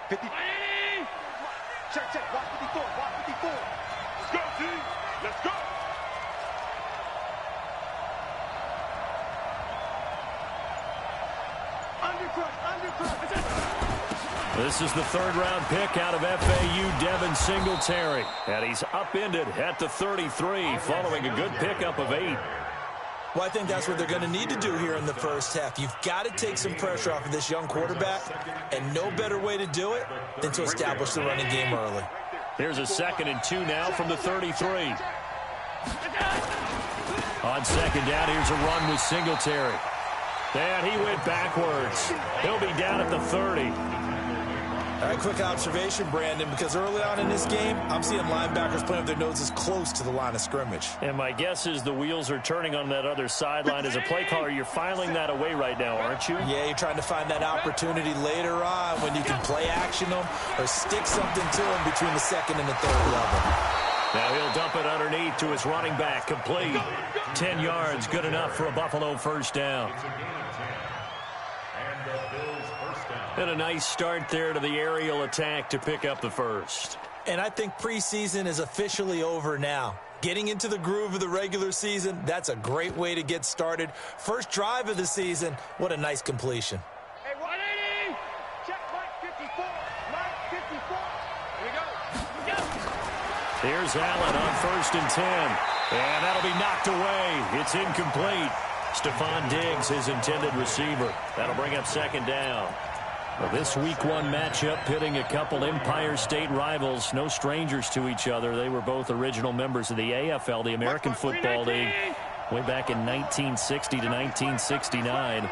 50. Check, check. Watch 54. Watch 54. Let's go, team. Let's go. This is the third-round pick out of FAU, Devin Singletary. And he's upended at the 33 following a good pickup of 8. Well, I think that's what they're going to need to do here in the first half. You've got to take some pressure off of this young quarterback, and no better way to do it than to establish the running game early. Here's a 2nd and 2 now from the 33. On second down, here's a run with Singletary. And he went backwards. He'll be down at the 30. All right, quick observation, Brandon, because early on in this game, I'm seeing linebackers playing with their noses close to the line of scrimmage. And my guess is the wheels are turning on that other sideline. As a play caller, you're filing that away right now, aren't you? Yeah, you're trying to find that opportunity later on when you can play action them or stick something to them between the 2nd and the 3rd level. Now he'll dump it underneath to his running back, complete. 10 yards, good enough for a Buffalo first down. And a nice start there to the aerial attack to pick up the first. And I think preseason is officially over now. Getting into the groove of the regular season, that's a great way to get started. First drive of the season, what a nice completion. Hey, 180! Check Mike 54. Mike 54. Here we go. Here's Allen on 1st and 10. And that'll be knocked away. It's incomplete. Stephon Diggs, his intended receiver. That'll bring up 2nd down. Well, this Week 1 matchup pitting a couple Empire State rivals, no strangers to each other. They were both original members of the AFL, the American Football League, way back in 1960 to 1969.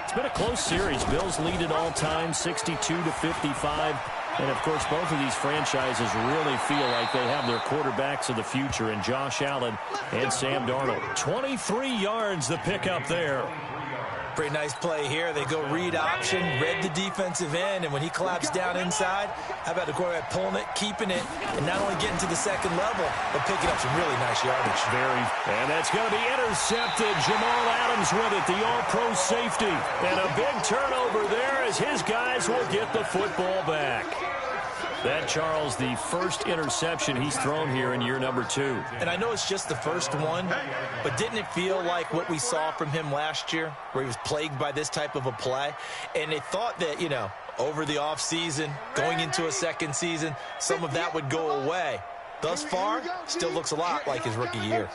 It's been a close series. Bills lead it all time, 62-55. And, of course, both of these franchises really feel like they have their quarterbacks of the future in Josh Allen and Sam Darnold. 23 yards the pickup there. Pretty nice play here. They go read option, read the defensive end, and when he collapsed down inside, how about the quarterback pulling it, keeping it, and not only getting to the 2nd level, but picking up some really nice yardage. And that's going to be intercepted. Jamal Adams with it, the all-pro safety. And a big turnover there as his guys will get the football back. That, Charles, the first interception he's thrown here in year number 2. And I know it's just the first one, but didn't it feel like what we saw from him last year, where he was plagued by this type of a play? And they thought that, you know, over the offseason, going into a 2nd season, some of that would go away. Thus far, still looks a lot like his rookie year.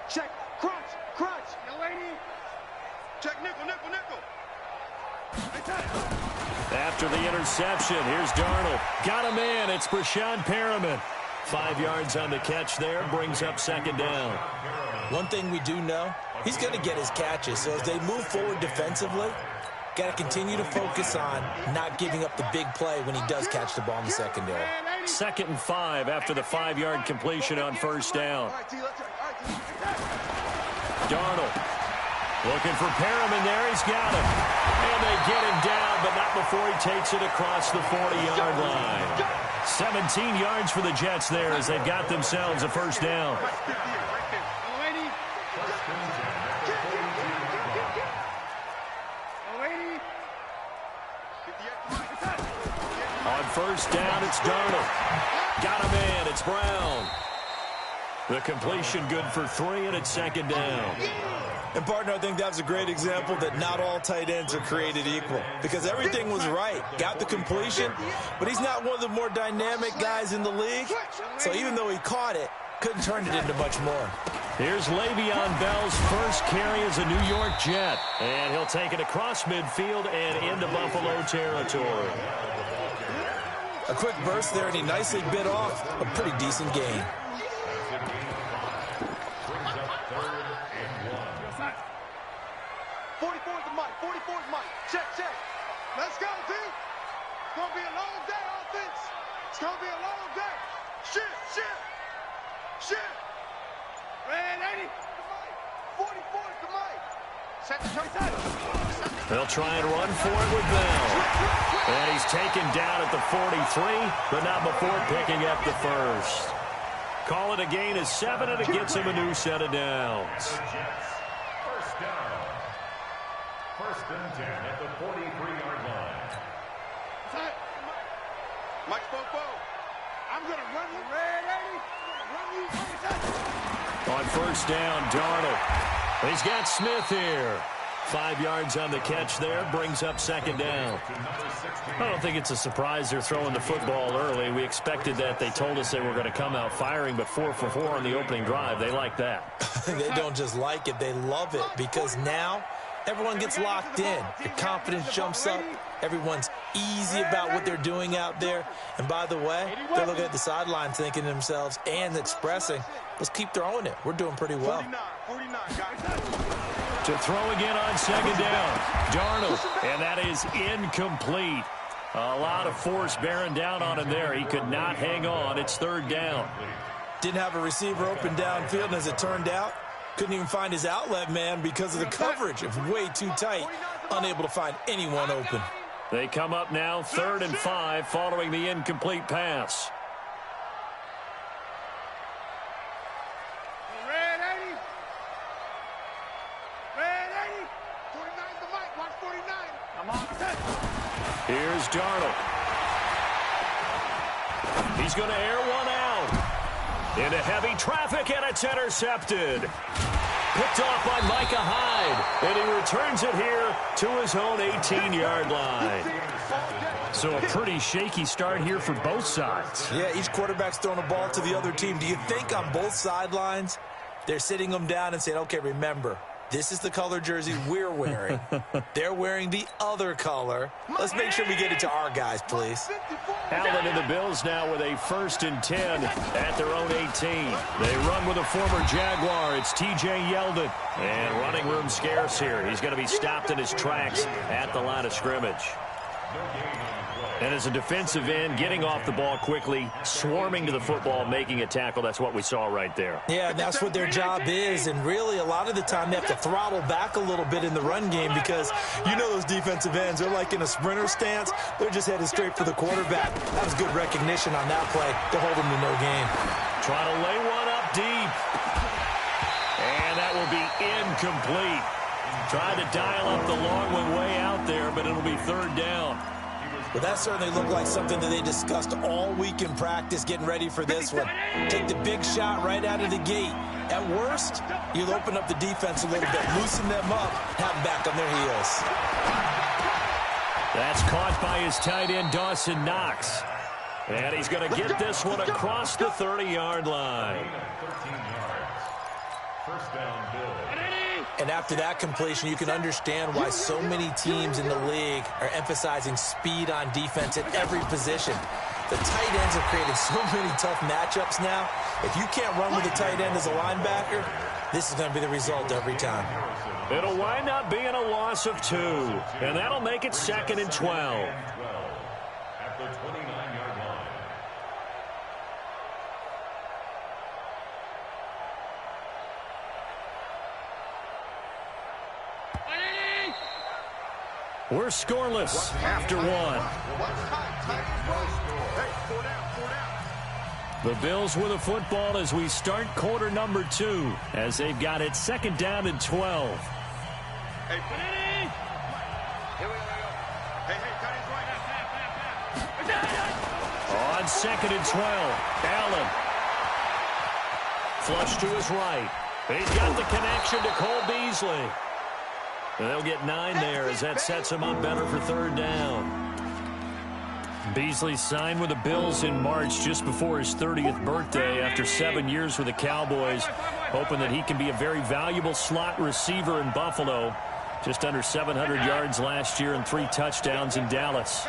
Check, crunch, crunch. Check, nickel, nickel, nickel. After the interception, here's Darnold. Got him in. It's Brashad Perriman. 5 yards on the catch there. Brings up 2nd down. One thing we do know, he's going to get his catches. So as they move forward defensively, got to continue to focus on not giving up the big play when he does catch the ball in the secondary. 2nd and 5 after the 5-yard completion on 1st down. Darnold looking for Perriman there. He's got him. And they get him down, but not before he takes it across the 40-yard line. 17 yards for the Jets there as they've got themselves a first down. On 1st down, it's Darnold. Got him in. It's Brown. The completion good for 3, and it's 2nd down. And, partner, I think that's a great example that not all tight ends are created equal, because everything was right. Got the completion, but he's not one of the more dynamic guys in the league. So even though he caught it, couldn't turn it into much more. Here's Le'Veon Bell's first carry as a New York Jet. And he'll take it across midfield and into Buffalo territory. A quick burst there, and he nicely bit off a pretty decent gain. Check, check. Let's go, team. It's going to be a long day, offense. It's going to be a long day. Shift, shift, shift. Red 80. 44 to Mike. Set the choice. They'll try and run for it with Bell. And he's taken down at the 43, but not before picking up the first. Call it a gain of 7, and it gets him a new set of downs. First and 10 at the 43-yard line. Mike Fofo, I'm going to run you. Red 80. On first down, Darnold. He's got Smith here. 5 yards on the catch there, brings up second down. I don't think it's a surprise they're throwing the football early. We expected that. They told us they were going to come out firing, but 4 for 4 on the opening drive. They like that. They don't just like it, they love it, because now everyone gets locked in. Their confidence jumps up. Everyone's easy about what they're doing out there. And by the way, they're looking at the sideline thinking to themselves and expressing, let's keep throwing it. We're doing pretty well. 49, guys. To throw again on second down, Darnold, and that is incomplete. A lot of force bearing down on him there. He could not hang on. It's third down. Didn't have a receiver open downfield, and as it turned out, couldn't even find his outlet man because of the coverage. It was way too tight, unable to find anyone open. They come up now, 3rd and 5, following the incomplete pass. Red 80. Red 80. 49 the mic. Watch 49. I'm on. Here's Darnold. He's going to air one out. Into heavy traffic, and it's intercepted. Picked off by Micah Hyde, and he returns it here to his own 18-yard line. So a pretty shaky start here for both sides. Yeah, each quarterback's throwing a ball to the other team. Do you think on both sidelines they're sitting them down and saying, okay, remember, this is the color jersey we're wearing. They're wearing the other color. Let's make sure we get it to our guys, please. Allen and the Bills now with a 1st and 10 at their own 18. They run with a former Jaguar. It's T.J. Yeldon. And running room scarce here. He's going to be stopped in his tracks at the line of scrimmage. And as a defensive end, getting off the ball quickly, swarming to the football, making a tackle, that's what we saw right there. Yeah, that's what their job is, and really a lot of the time they have to throttle back a little bit in the run game because you know those defensive ends, they're like in a sprinter stance. They're just headed straight for the quarterback. That was good recognition on that play to hold him to no gain. Trying to lay one up deep. And that will be incomplete. Tried to dial up the long one way out there, but it'll be 3rd down. Well, that certainly looked like something that they discussed all week in practice, getting ready for this one. Take the big shot right out of the gate. At worst, you'll open up the defense a little bit, loosen them up, have them back on their heels. That's caught by his tight end, Dawson Knox. And he's going to get this one across the 30-yard line. 13 yards. First down, Bills. And after that completion, you can understand why so many teams in the league are emphasizing speed on defense at every position. The tight ends have created so many tough matchups now. If you can't run with a tight end as a linebacker, this is going to be the result every time. It'll wind up being a loss of 2, and that'll make it 2nd and 12. At the 29-yard line. We're scoreless after 1. The Bills with a football as we start quarter number 2, as they've got it 2nd down and 12. Hey, here we go. Hey, cut his right. On 2nd and 12, Allen. Flush to his right. He's got the connection to Cole Beasley. And they'll get 9 there as that sets him up better for 3rd down. Beasley signed with the Bills in March just before his 30th birthday after 7 years with the Cowboys, hoping that he can be a very valuable slot receiver in Buffalo. Just under 700 yards last year and 3 touchdowns in Dallas.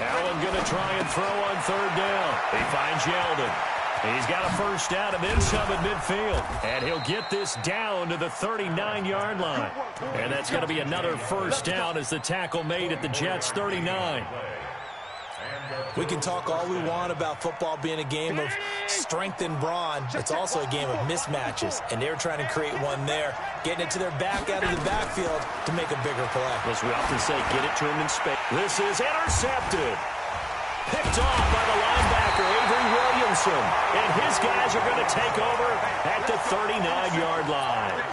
Allen going to try and throw on 3rd down. He finds Yeldon. He's got a first down and then some at midfield. And he'll get this down to the 39-yard line. And that's going to be another first down as the tackle made at the Jets' 39. We can talk all we want about football being a game of strength and brawn. It's also a game of mismatches, and they're trying to create one there, getting it to their back out of the backfield to make a bigger play. As we often say, get it to him in space. This is intercepted. Picked off by the linebacker, Avery Williams. Simpson. And his guys are going to take over at the 39-yard line.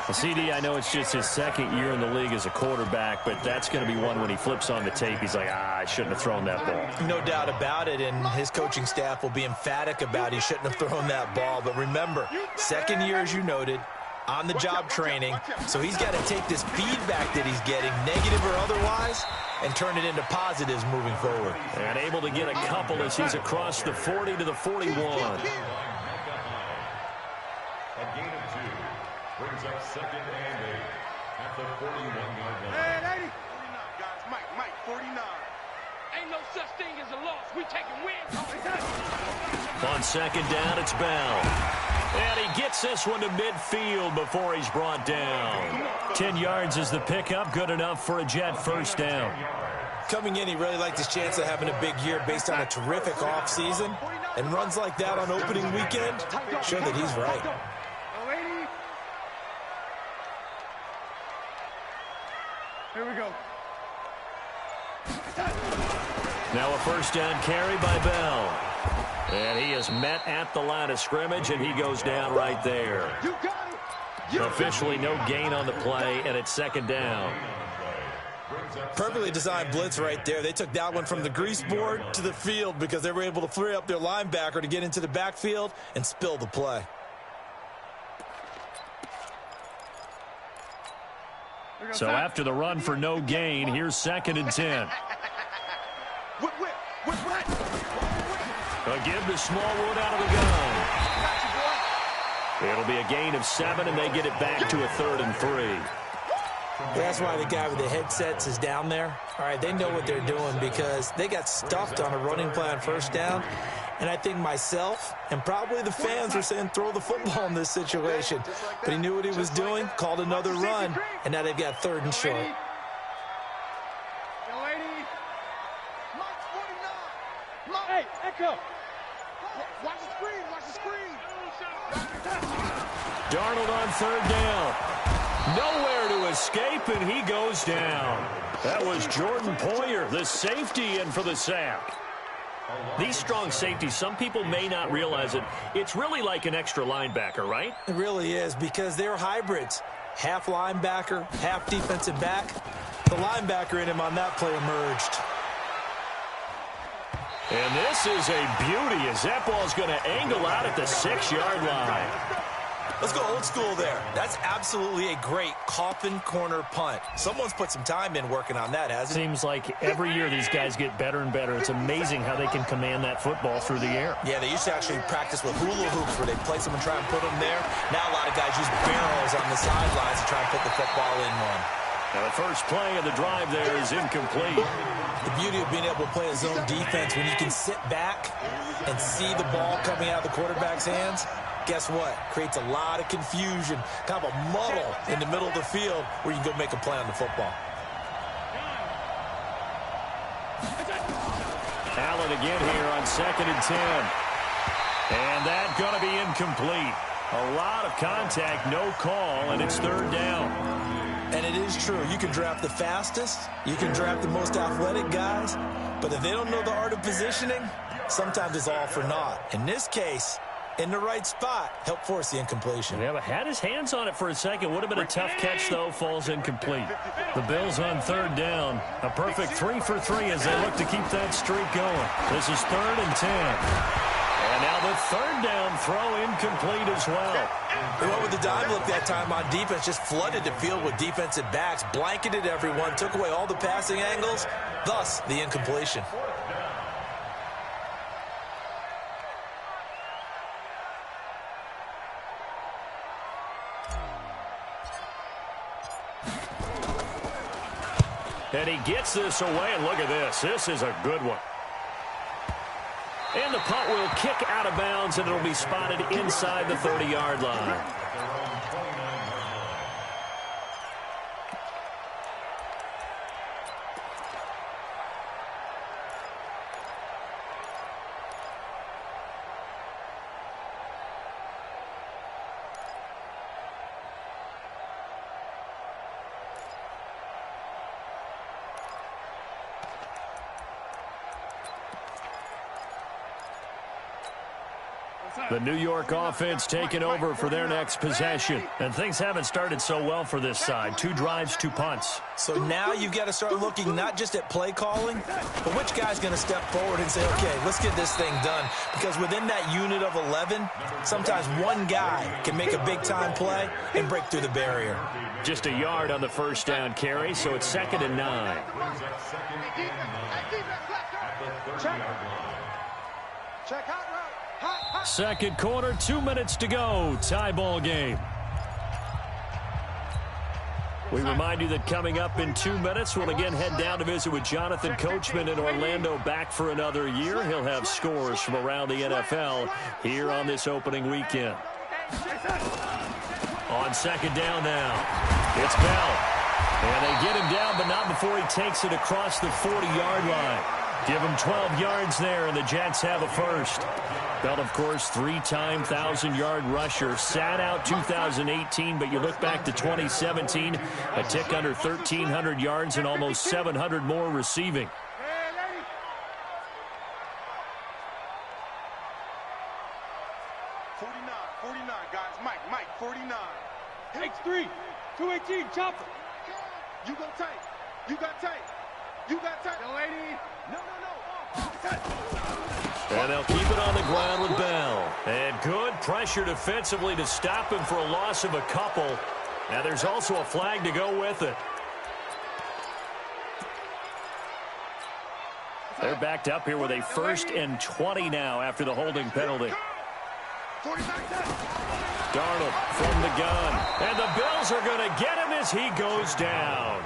Well, CD, I know it's just his second year in the league as a quarterback, but that's going to be one when he flips on the tape. He's like, I shouldn't have thrown that ball. No doubt about it, and his coaching staff will be emphatic about he shouldn't have thrown that ball. But remember, second year, as you noted, on-the-job training, so he's got to take this feedback that he's getting, negative or otherwise, and turn it into positives moving forward. And able to get a couple as he's across the 40 to the 41. A gain of 2 brings up second and 8 at the 41-yard line. Man, 80. 49, guys. Mike, 49. Ain't no such thing as a loss. We taking wins. On second down, it's Bell. And he gets this one to midfield before he's brought down. 10 yards is the pickup, good enough for a Jet first down. Coming in, he really liked his chance of having a big year based on a terrific offseason. And runs like that on opening weekend show that he's right. Here we go. Now a first down carry by Bell. And he is met at the line of scrimmage, and he goes down right there. Officially no gain on the play, and it's second down. Perfectly designed blitz right there. They took that one from the grease board to the field because they were able to free up their linebacker to get into the backfield and spill the play. So after the run for no gain, here's second and 10. A give to Smallwood out of the gun. It'll be a gain of 7, and they get it back to a 3rd and 3. That's why the guy with the headsets is down there. All right, they know what they're doing because they got stuffed on a running play on first down. And I think myself and probably the fans were saying throw the football in this situation. But he knew what he was doing, called another run, and now they've got 3rd and short. Hey, Echo. Watch the screen. Watch the screen. Darnold on 3rd down. Nowhere to escape, and he goes down. That was Jordan Poyer, the safety, in for the sack. These strong safeties, some people may not realize it. It's really like an extra linebacker, right? It really is because they're hybrids. Half linebacker, half defensive back. The linebacker in him on that play emerged. And this is a beauty as that ball's going to angle out at the 6-yard line. Let's go old school there. That's absolutely a great coffin corner punt. Someone's put some time in working on that, hasn't it? Seems like every year these guys get better and better. It's amazing how they can command that football through the air. Yeah, they used to actually practice with hula hoops where they place them and try and put them there. Now a lot of guys use barrels on the sidelines to try and put the football in one. Now the first play of the drive there is incomplete. The beauty of being able to play a zone defense when you can sit back and see the ball coming out of the quarterback's hands, guess what? Creates a lot of confusion, kind of a muddle in the middle of the field where you can go make a play on the football. Allen again here on 2nd and 10. And that's going to be incomplete. A lot of contact, no call, and it's 3rd down. And it is true. You can draft the fastest. You can draft the most athletic guys. But if they don't know the art of positioning, sometimes it's all for naught. In this case, in the right spot, help force the incompletion. Yeah, but had his hands on it for a second. Would have been a tough catch, though. Falls incomplete. The Bills on 3rd down. A perfect 3 for 3 as they look to keep that streak going. This is 3rd and 10. And now the 3rd down throw incomplete as well. They went with the dime look that time on defense, just flooded the field with defensive backs, blanketed everyone, took away all the passing angles, thus the incompletion. And he gets this away, and look at this. This is a good one. And the punt will kick out of bounds, and it'll be spotted inside the 30-yard line. The New York offense taking over for their next possession. And things haven't started so well for this side. 2 drives, 2 punts. So now you've got to start looking not just at play calling, but which guy's going to step forward and say, okay, let's get this thing done. Because within that unit of 11, sometimes one guy can make a big-time play and break through the barrier. Just a yard on the first down carry, so it's 2nd and 9. Check out right. Second quarter, 2 minutes to go. Tie ball game. We remind you that coming up in 2 minutes, we'll again head down to visit with Jonathan Coachman in Orlando, back for another year. He'll have scores from around the NFL here on this opening weekend. On second down now, it's Bell. And they get him down, but not before he takes it across the 40-yard line. Give him 12 yards there, and the Jets have a first. Bell, of course, 3-time 1,000-yard rusher. Sat out 2018, but you look back to 2017, a tick under 1,300 yards and almost 700 more receiving. 49, guys. Mike, 49. X3, 218, chopper. You go tight. You got tight. You got tight. The lady. No. And they'll keep it on the ground with Bell. And good pressure defensively to stop him for a loss of a couple. Now there's also a flag to go with it. They're backed up here with a 1st and 20 now after the holding penalty. Darnold from the gun. And the Bills are going to get him as he goes down.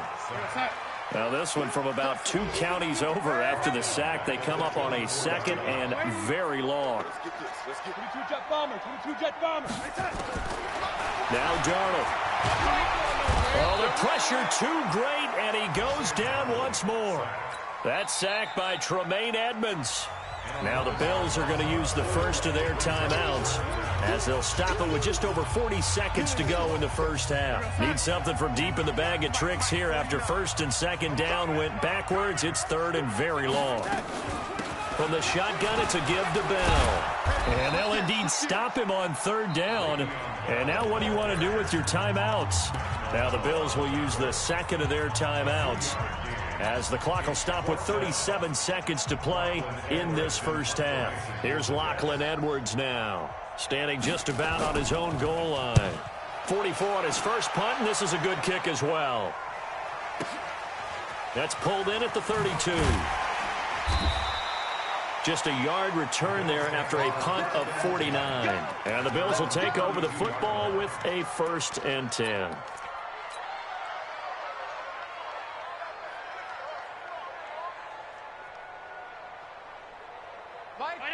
Now this one from about 2 counties over after the sack. They come up on a 2nd and very long. 22 jet bomber, 22 jet bomber. Now Darnold. Oh, the pressure too great, and he goes down once more. That sack by Tremaine Edmonds. Now the Bills are going to use the first of their timeouts as they'll stop it with just over 40 seconds to go in the first half. Need something from deep in the bag of tricks here after 1st and 2nd down went backwards. It's 3rd and very long. From the shotgun, it's a give to Bell. And they'll indeed stop him on 3rd down. And now what do you want to do with your timeouts? Now the Bills will use the 2nd of their timeouts, as the clock will stop with 37 seconds to play in this first half. Here's Lachlan Edwards now, standing just about on his own goal line. 44 on his first punt, and this is a good kick as well. That's pulled in at the 32. Just a yard return there after a punt of 49. And the Bills will take over the football with a 1st and 10.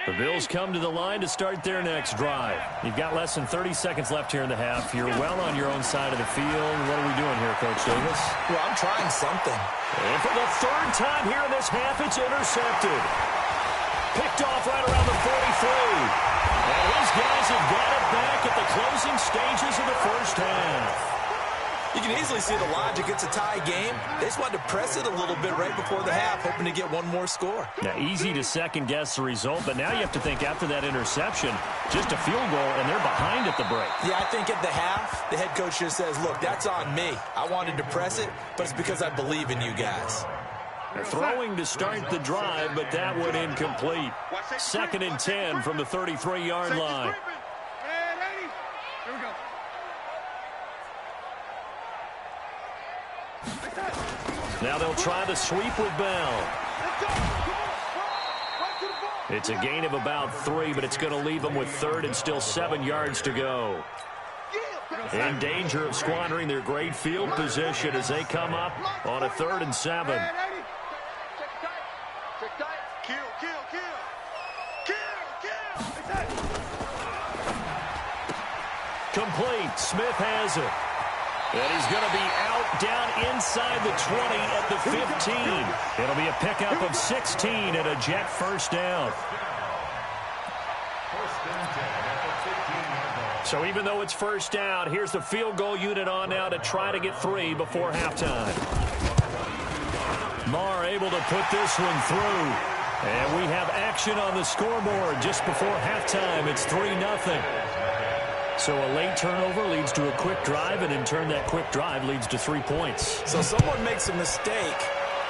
The Bills come to the line to start their next drive. You've got less than 30 seconds left here in the half. You're well on your own side of the field. What are we doing here, Coach Davis? Well, I'm trying something. And for the 3rd time here in this half, it's intercepted. Picked off right around the 43. And these guys have got it back at the closing stages of the first half. You can easily see the logic. It's a tie game. They just wanted to press it a little bit right before the half, hoping to get one more score. Now, easy to second-guess the result, but now you have to think after that interception, just a field goal, and they're behind at the break. Yeah, I think at the half, the head coach just says, look, that's on me. I wanted to press it, but it's because I believe in you guys. They're throwing to start the drive, but that one incomplete. 2nd and 10 from the 33-yard line. Here we go. Now they'll try the sweep with Bell. It's a gain of about 3, but it's going to leave them with 3rd and still 7 yards to go. In danger of squandering their great field position as they come up on a 3rd and 7. Complete. Smith has it. And he's going to be out down inside the 20 at the 15. It'll be a pickup of 16 and a Jet first down. So even though it's first down, here's the field goal unit on now to try to get 3 before halftime. Marr able to put this one through. And we have action on the scoreboard just before halftime. It's 3-0. So a late turnover leads to a quick drive, and in turn that quick drive leads to 3 points. So someone makes a mistake,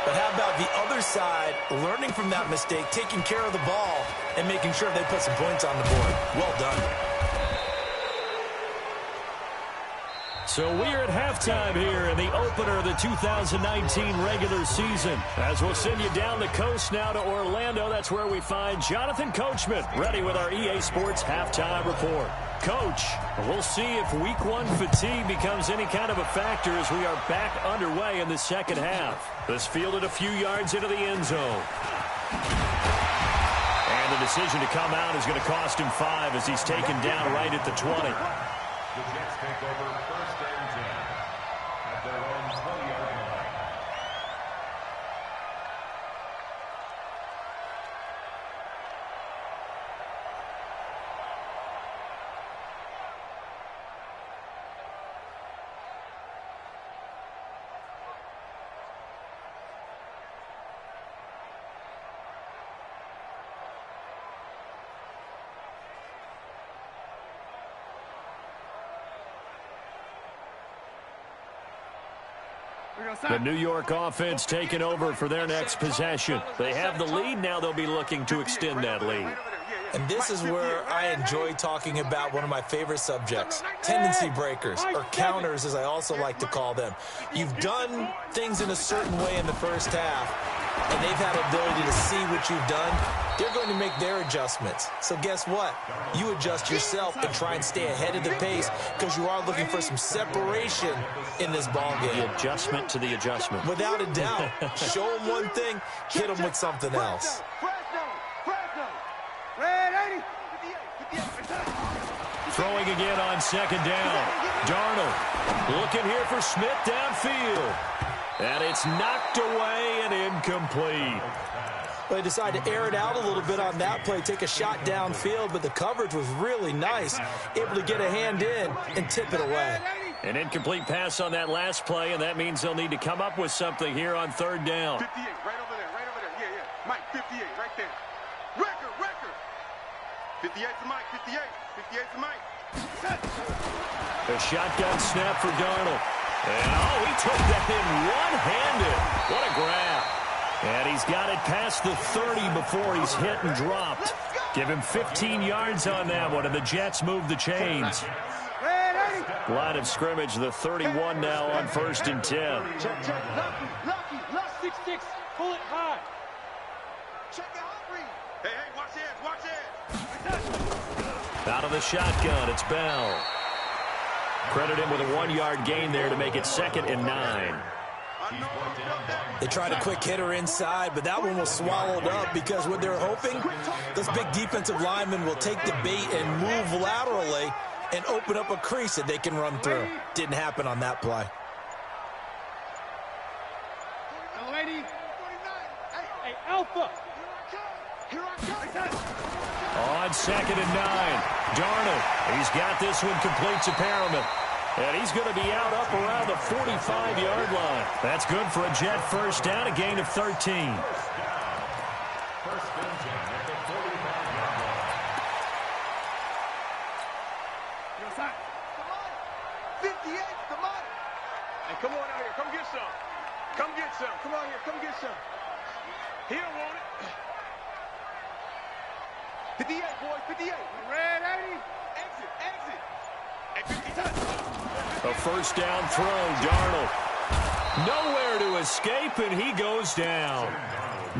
but how about the other side learning from that mistake, taking care of the ball, and making sure they put some points on the board? Well done. So we're at halftime here in the opener of the 2019 regular season. As we'll send you down the coast now to Orlando, that's where we find Jonathan Coachman ready with our EA Sports halftime report. Coach, we'll see if week one fatigue becomes any kind of a factor as we are back underway in the second half. This fielded a few yards into the end zone. And the decision to come out is going to cost him 5 as he's taken down right at the 20. The Jets take over 1st and 10 at their own 20-yard line. The New York offense taking over for their next possession. They have the lead. Now they'll be looking to extend that lead. And this is where I enjoy talking about one of my favorite subjects, tendency breakers, or counters as I also like to call them. You've done things in a certain way in the first half, and they've had the ability to see what you've done. They're going to make their adjustments. So guess what? You adjust yourself and try and stay ahead of the pace because you are looking for some separation in this ball game. The adjustment to the adjustment. Without a doubt. Show them one thing, hit them with something else. Throwing again on second down. Darnold looking here for Smith downfield. And it's knocked away and incomplete. They decided to air it out a little bit on that play, take a shot downfield, but the coverage was really nice, able to get a hand in and tip it away. An incomplete pass on that last play, and that means they'll need to come up with something here on 3rd down. 58, right over there, right over there. Yeah, yeah. Mike, 58, right there. Record. 58 to Mike, 58. 58 to Mike. A shotgun snap for Darnold. And, he took that in one-handed. What a grab. And he's got it past the 30 before he's hit and dropped. Give him 15 yards on that one, and the Jets move the chains. Line of scrimmage, the 31 now on 1st and 10. Check. Lucky. 6-6. Pull it high. Check it out, Reed. Hey, watch it. Out of the shotgun, it's Bell. Credit him with a 1-yard gain there to make it 2nd and 9. They tried a quick hitter inside, but that one was swallowed up because what they're hoping, those big defensive linemen will take the bait and move laterally and open up a crease that they can run through. Didn't happen on that play. Lady. Hey, Alpha. Here I come. On 2nd and 9, Darnold. He's got this one complete to Perriman. And he's going to be out up around the 45-yard line. That's good for a Jet first down, a gain of 13. 1st and 10 at the 45-yard line. Come on. 58, come on. Hey, come on out here. Come get some. Come on here. Come get some. He don't want it. 58, boy, 58. Red 80. Exit. A first down throw, Darnold. Nowhere to escape, and he goes down.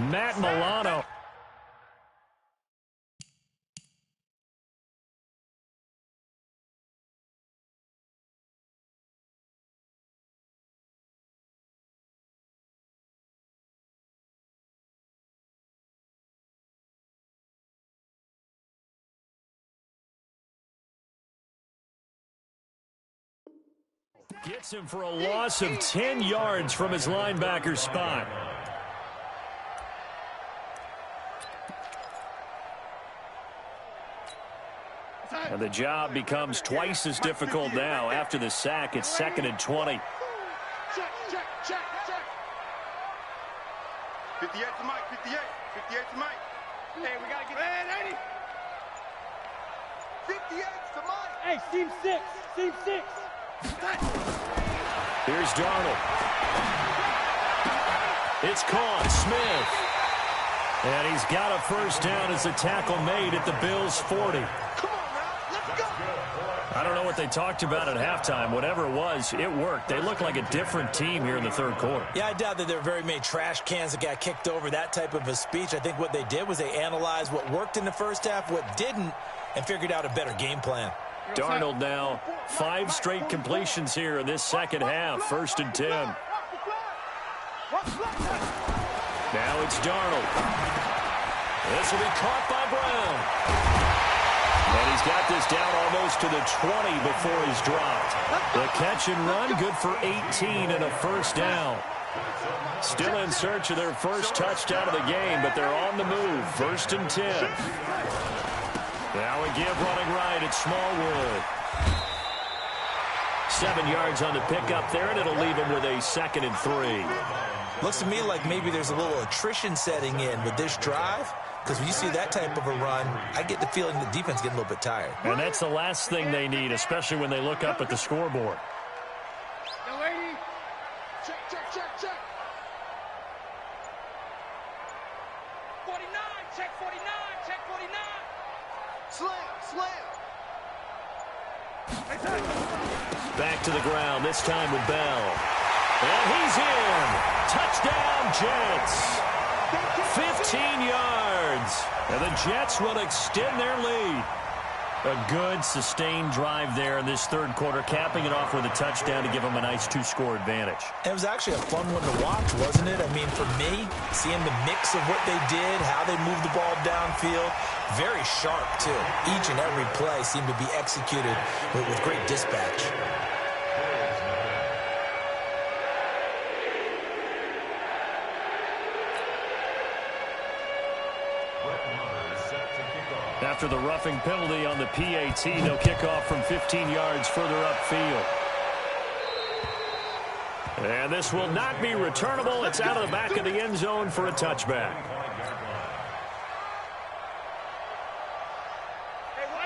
Matt Milano. Gets him for a loss of 10 yards from his linebacker spot. And the job becomes twice as difficult now. After the sack, it's 2nd and 20. Check. 58 to Mike, 58. 58 to Mike. Hey, we gotta get. Man, 80. 58 to Mike. Hey, seam 6. Seam 6. Here's Darnold. It's caught. Smith. And he's got a first down as the tackle made at the Bills' 40. Come on now, let's go. I don't know what they talked about at halftime. Whatever it was, it worked. They look like a different team here in the third quarter. Yeah, I doubt that there were very many trash cans that got kicked over, that type of a speech. I think what they did was they analyzed what worked in the first half, what didn't, and figured out a better game plan. Darnold now 5 straight completions here in this second half. 1st and 10. Now it's Darnold. This will be caught by Brown. And he's got this down almost to the 20 before he's dropped. The catch and run, good for 18 and a first down. Still in search of their first touchdown of the game, but they're on the move. 1st and 10. Now a give running right at Smallwood. 7 yards on the pickup there, and it'll leave him with a 2nd and 3. Looks to me like maybe there's a little attrition setting in with this drive, because when you see that type of a run, I get the feeling the defense getting a little bit tired. And that's the last thing they need, especially when they look up at the scoreboard. Yo, 80. Check, check, check, check. 49. Check 49. Check 49. Slam, slam. Back to the ground, this time with Bell. And he's in. Touchdown, Jets. 15 yards. And the Jets will extend their lead. A good, sustained drive there in this third quarter, capping it off with a touchdown to give them a nice 2-score advantage. It was actually a fun one to watch, wasn't it? I mean, for me, seeing the mix of what they did, how they moved the ball downfield, very sharp, too. Each and every play seemed to be executed with great dispatch. After the roughing penalty on the PAT, they'll kick off from 15 yards further upfield. And this will not be returnable. It's out of the back of the end zone for a touchback.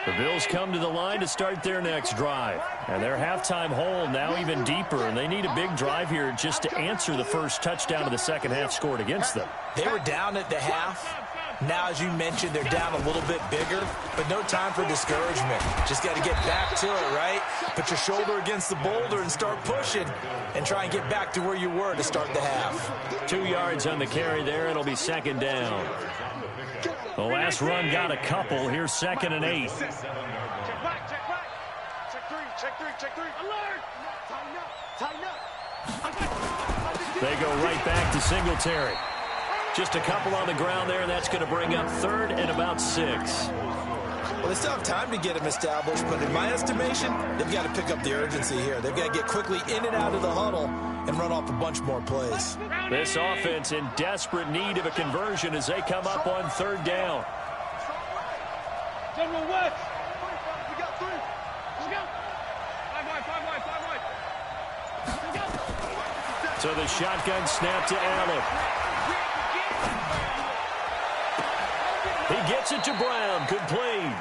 The Bills come to the line to start their next drive. And their halftime hole now even deeper. And they need a big drive here just to answer the first touchdown of the second half scored against them. They were down at the half. Now, as you mentioned, they're down a little bit bigger, but no time for discouragement. Just got to get back to it, right? Put your shoulder against the boulder and start pushing and try and get back to where you were to start the half. 2 yards on the carry there. It'll be 2nd down. The last run got a couple. Here's 2nd and 8. Check back, check back. Check 3, check 3, check 3. Alert! Tighten up, tighten up. They go right back to Singletary. Just a couple on the ground there, and that's going to bring up 3rd and about 6. Well, they still have time to get him established, but in my estimation, they've got to pick up the urgency here. They've got to get quickly in and out of the huddle and run off a bunch more plays. This offense in desperate need of a conversion as they come up on 3rd down. General West. We got 3. Let's go. 5 wide, 5 wide, 5 wide. So the shotgun snap to Allen. He gets it to Brown. Good play.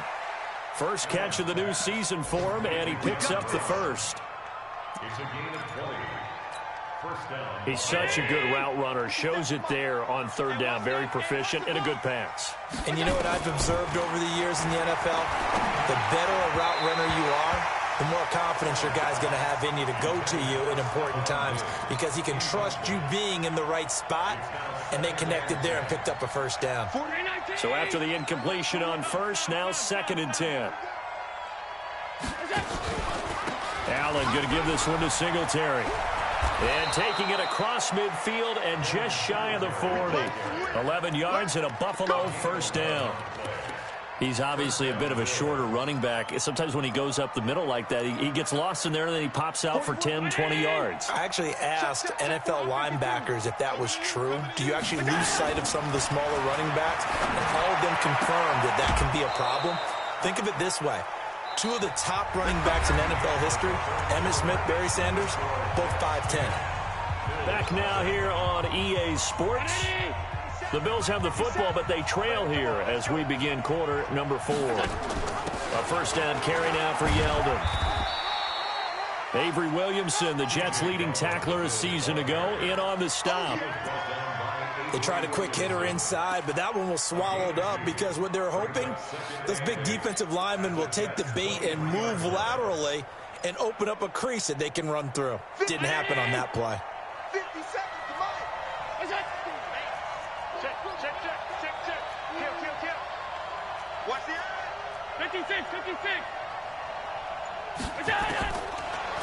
First catch of the new season for him, and he picks up the first. It's a gain of 20. First down. He's such a good route runner. Shows it there on 3rd down. Very proficient and a good pass. And you know what I've observed over the years in the NFL? The better a route runner you are, the more confidence your guy's going to have in you to go to you in important times because he can trust you being in the right spot, and they connected there and picked up a first down. So after the incompletion on first, now 2nd and 10. Allen going to give this one to Singletary. And taking it across midfield and just shy of the 40. 11 yards and a Buffalo first down. He's obviously a bit of a shorter running back. Sometimes when he goes up the middle like that, he gets lost in there and then he pops out for 10, 20 yards. I actually asked NFL linebackers if that was true. Do you actually lose sight of some of the smaller running backs? And all of them confirmed that that can be a problem. Think of it this way. 2 of the top running backs in NFL history, Emmitt Smith, Barry Sanders, both 5'10". Back now here on EA Sports. The Bills have the football, but they trail here as we begin quarter number 4. A first down carry now for Yeldon. Avery Williamson, the Jets' leading tackler a season ago, in on the stop. They tried a quick hitter inside, but that one was swallowed up because what they're hoping, those big defensive linemen will take the bait and move laterally and open up a crease that they can run through. Didn't happen on that play. 50 seconds to Mike. Check. Kill. Watch the eye. 56.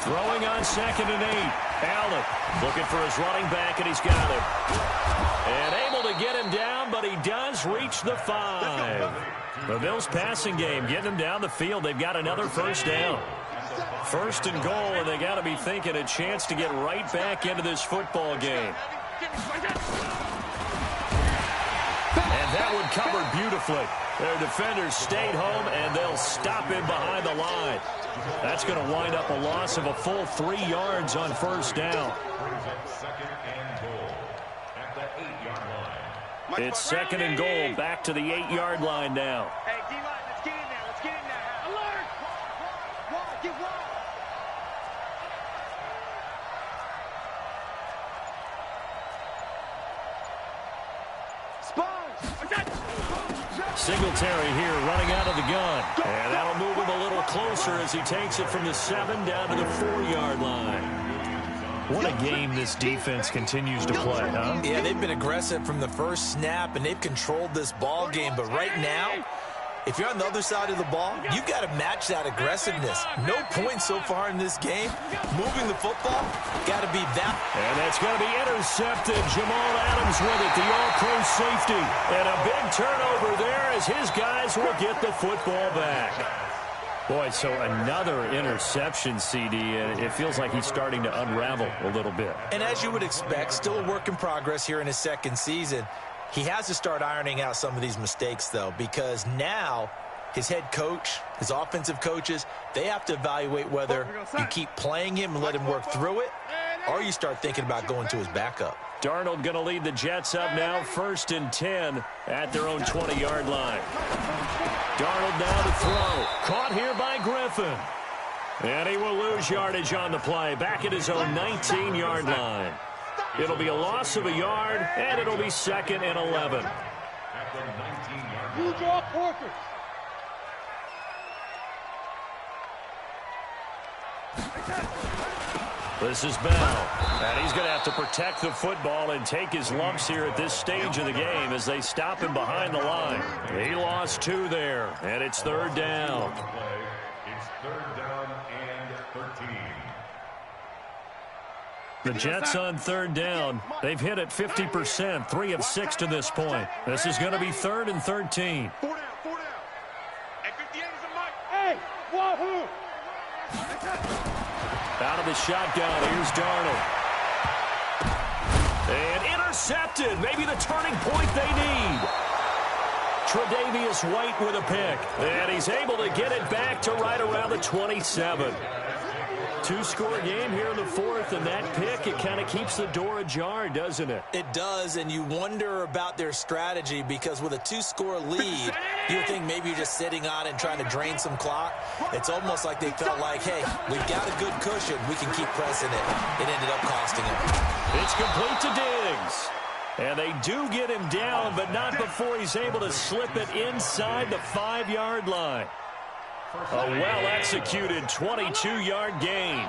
Throwing on 2nd and 8. Allen looking for his running back, and he's got him. And able to get him down, but he does reach the 5. The Bills passing game getting him down the field. They've got another first down. First and goal, and they got to be thinking a chance to get right back into this football game. And that one covered beautifully. Their defenders stayed home, and they'll stop him behind the line. That's going to wind up a loss of a full 3 yards on first down. Second and goal at the 8-yard line. It's 2nd and goal, back to the 8-yard line now. Hey, D-line, let's get in there. Alert! Wide, get wide. Singletary here running out of the gun. And that'll move him a little closer as he takes it from the 7 down to the 4-yard line. What a game this defense continues to play, huh? Yeah, they've been aggressive from the first snap, and they've controlled this ball game. But right now, if you're on the other side of the ball, you've got to match that aggressiveness. No points so far in this game. Moving the football, got to be that. And that's going to be intercepted. Jamal Adams with it, the all-pro safety. And a big turnover there as his guys will get the football back. Boy, so another interception, CD, and it feels like he's starting to unravel a little bit. And as you would expect, still a work in progress here in his second season. He has to start ironing out some of these mistakes, though, because now his head coach, his offensive coaches, they have to evaluate whether you keep playing him and let him work through it, or you start thinking about going to his backup. Darnold going to lead the Jets up now, 1st and 10 at their own 20-yard line. Darnold now to throw. Caught here by Griffin. And he will lose yardage on the play, back at his own 19-yard line. It'll be a loss of a yard, and it'll be 2nd and 11. You draw Porkers. This is Bell, and he's going to have to protect the football and take his lumps here at this stage of the game as they stop him behind the line. He lost 2 there, and it's 3rd down. It's 3rd down and 13. The Jets on 3rd down. They've hit it 50%, 3 of 6 to this point. This is going to be 3rd and 13. 4 down. Hey, 58 is a mic. Hey, wahoo! Out of the shotgun, here's Darnold. And intercepted, maybe the turning point they need. Tre'Davious White with a pick, and he's able to get it back to right around the 27. 2-score game here in the 4th, and that pick, it kind of keeps the door ajar, doesn't it? It does, and you wonder about their strategy because with a 2-score lead, you would think maybe you're just sitting on it and trying to drain some clock. It's almost like they felt like, hey, we've got a good cushion. We can keep pressing it. It ended up costing them. It's complete to Diggs. And they do get him down, but not before he's able to slip it inside the 5-yard line. A well-executed 22-yard gain.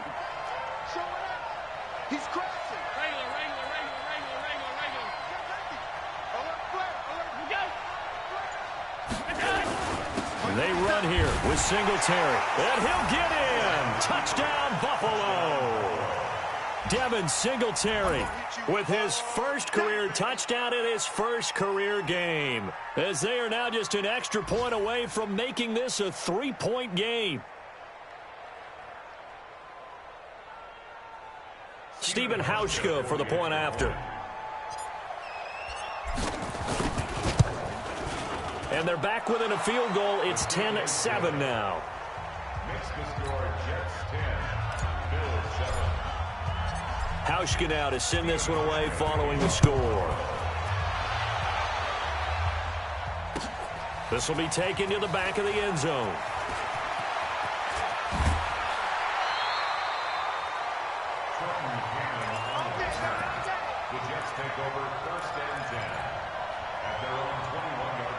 He's crashing. Regular. They run here with Singletary. And he'll get in. Touchdown, Buffalo. Devin Singletary with his first career touchdown in his first career game, as they are now just an extra point away from making this a 3-point game. Stephen Hauschka for the point after. And they're back within a field goal. It's 10-7 now. Makes the score Jets 10, Bills 7. Hauschka now to send this one away following the score. This will be taken to the back of the end zone. The Jets take over 1st and 10 at their own 21-yard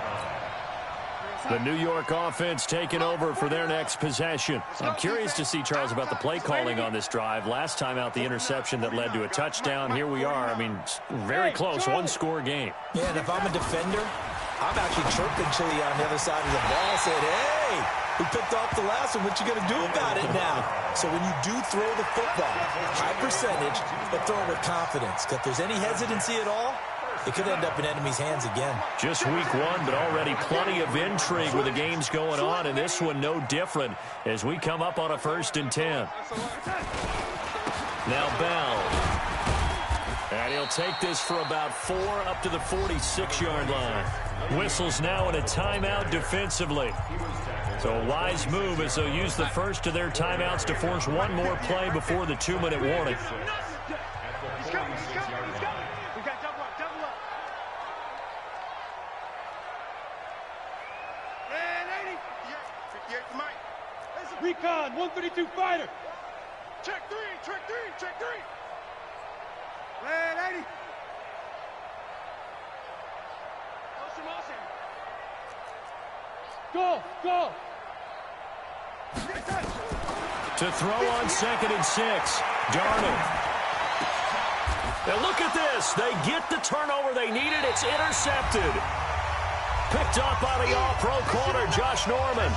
line. The New York offense taking over for their next possession. I'm curious to see, Charles, about the play calling on this drive. Last time out, the interception that led to a touchdown. Here we are. I mean, very close, one-score game. Yeah, and if I'm a defender, I'm actually chirping Chili on the other side of the ball, saying, hey, we picked off the last one. What you going to do about it now? So when you do throw the football, high percentage, but throw it with confidence. If there's any hesitancy at all, it could end up in enemy's hands again. Just week one, but already plenty of intrigue with the games going on, and this one no different as we come up on a 1st and 10. Now Bell. And he'll take this for about 4 up to the 46-yard line. Whistles now in a timeout defensively. So a wise move as they'll use the first of their timeouts to force one more play before the 2-minute warning. He's coming. We got double up. Man, 80. 58 to Mike. Recon, 132 fighter. Check three. Man, 80. Motion. Go. To throw on 2nd and 6. Darnold. Now look at this. They get the turnover they needed. It's intercepted. Picked up by the all-pro corner, Josh Norman.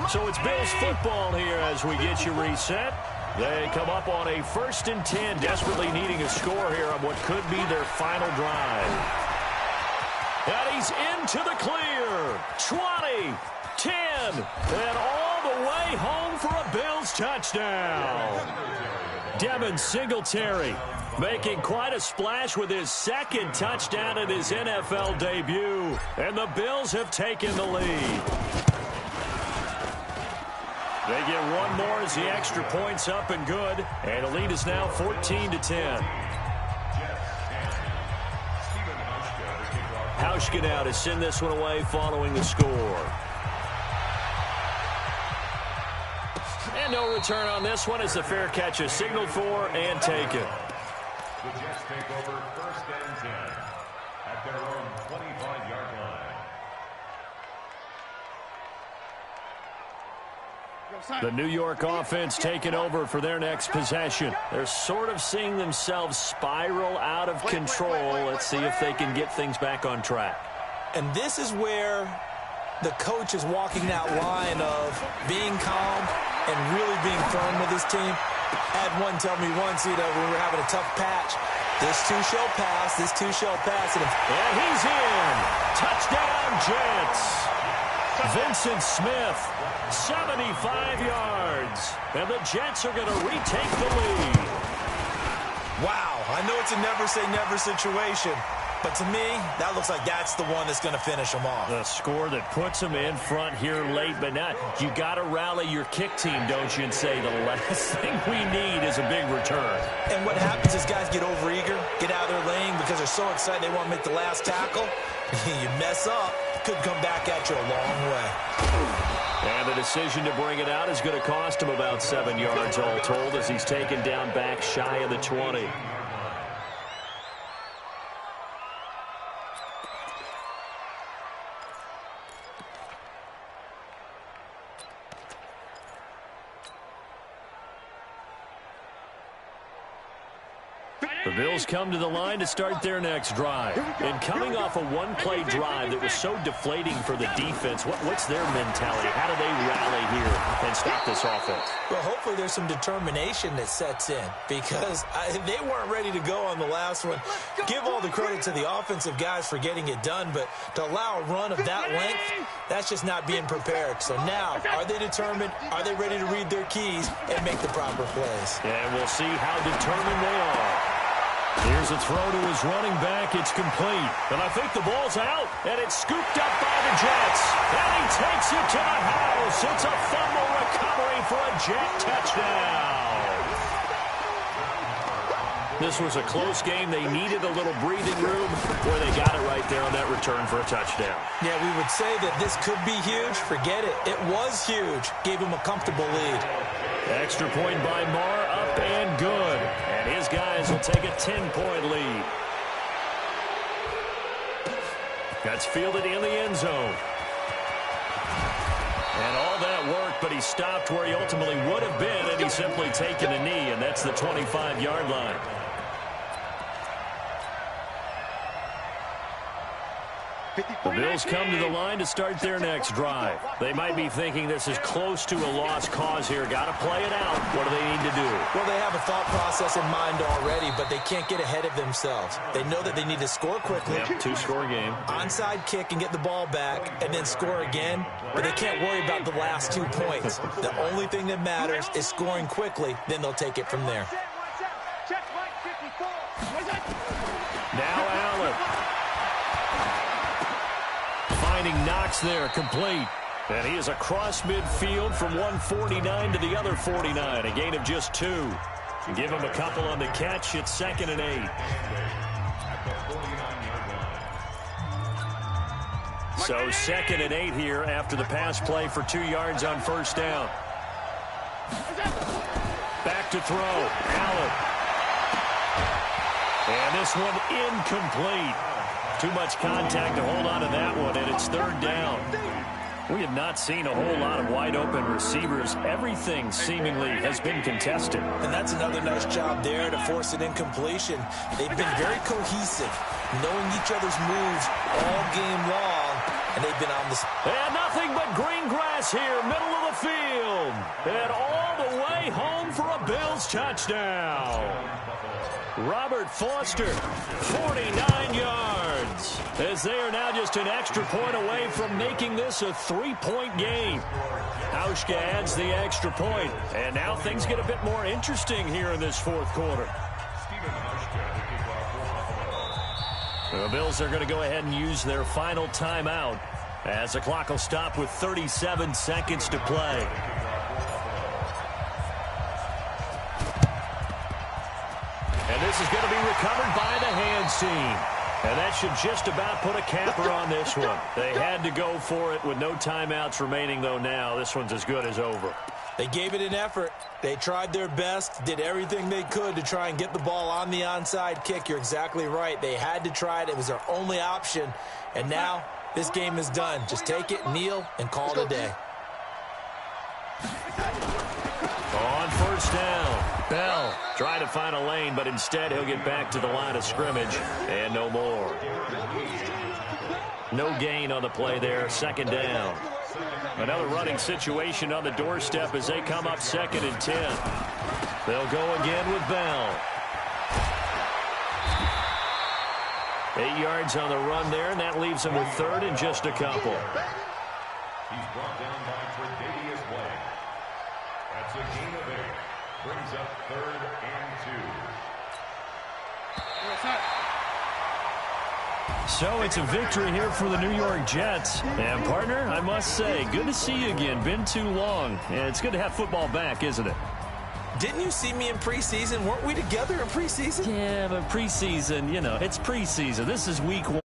So it's Bills football here as we get you reset. They come up on a 1st and 10, desperately needing a score here on what could be their final drive. And he's into the clear. 20, 10, and all the way home for a Bills touchdown. Devin Singletary making quite a splash with his 2nd touchdown in his NFL debut. And the Bills have taken the lead. They get one more as the extra point's up and good. And the lead is now 14-10. Hauschka now to send this one away following the score. And no return on this one as the fair catch is signaled for and taken. The Jets take over 1st and 10 at their own 25-yard line. The New York offense taking over for their next possession. They're sort of seeing themselves spiral out of control. Let's see if they can get things back on track. And this is where the coach is walking that line of being calm and really being firm with his team. I had one tell me once, when we were having a tough patch, this too shall pass, this too shall pass. And he's in. Touchdown, Jets. Vincent Smith, 75 yards. And the Jets are going to retake the lead. Wow, I know it's a never-say-never situation, but to me, that looks like that's the one that's going to finish them off. The score that puts them in front here late, but now you got to rally your kick team, don't you, and say the last thing we need is a big return. And what happens is guys get overeager, get out of their lane because they're so excited they want to make the last tackle. You mess up, could come back at you a long way. And the decision to bring it out is going to cost him about 7 yards all told as he's taken down back shy of the 20. The Bills come to the line to start their next drive. And coming off a one-play drive that was so deflating for the defense, what's their mentality? How do they rally here and stop this offense? Well, hopefully there's some determination that sets in because they weren't ready to go on the last one. Give all the credit to the offensive guys for getting it done, but to allow a run of that length, that's just not being prepared. So now, are they determined? Are they ready to read their keys and make the proper plays? And we'll see how determined they are. Here's a throw to his running back. It's complete. And I think the ball's out. And it's scooped up by the Jets. And he takes it to the house. It's a fumble recovery for a Jet touchdown. This was a close game. They needed a little breathing room where they got it right there on that return for a touchdown. Yeah, we would say that this could be huge. Forget it. It was huge. Gave him a comfortable lead. Extra point by Marr, up and good. And his guys will take a 10-point lead. That's fielded in the end zone. And all that worked, but he stopped where he ultimately would have been, and he's simply taken a knee, and that's the 25-yard line. The Bills come to the line to start their next drive. They might be thinking this is close to a lost cause here. Got to play it out. What do they need to do? Well, they have a thought process in mind already, but they can't get ahead of themselves. They know that they need to score quickly. Yep, two-score game. Onside kick and get the ball back and then score again, but they can't worry about the last 2 points. The only thing that matters is scoring quickly, then they'll take it from there. Now Allen. Finding Knox there, complete. And he is across midfield from 149 to the other 49, a gain of just 2. Give him a couple on the catch. It's 2nd and 8. So 2nd and 8 here after the pass play for 2 yards on first down. Back to throw. Allen. And this one incomplete. Too much contact to hold on to that one, and it's 3rd down. We have not seen a whole lot of wide-open receivers. Everything seemingly has been contested. And that's another nice job there to force an incompletion. They've been very cohesive, knowing each other's moves all game long, and they've been on this. And nothing but green grass here, middle of the field. And all the way home for a Bills touchdown. Robert Foster, 49 yards, as they are now just an extra point away from making this a 3-point game. Hauschka adds the extra point, and now things get a bit more interesting here in this 4th quarter. The Bills are going to go ahead and use their final timeout as the clock will stop with 37 seconds to play. And this is going to be recovered by the hands team. And that should just about put a capper on this one. They had to go for it with no timeouts remaining, though, now. This one's as good as over. They gave it an effort. They tried their best, did everything they could to try and get the ball on the onside kick. You're exactly right. They had to try it. It was their only option. And now this game is done. Just take it, kneel, and call it a day. On first down, Bell tried to find a lane, but instead he'll get back to the line of scrimmage, and no more. No gain on the play there, 2nd down. Another running situation on the doorstep as they come up 2nd and 10. They'll go again with Bell. 8 yards on the run there, and that leaves him with 3rd and just a couple. He's brought down by Tre'Davious White. That's a gain of 8. Brings up 3rd and 2. So it's a victory here for the New York Jets. And, partner, I must say, good to see you again. Been too long. And it's good to have football back, isn't it? Didn't you see me in preseason? Weren't we together in preseason? Yeah, but preseason, you know, it's preseason. This is week 1.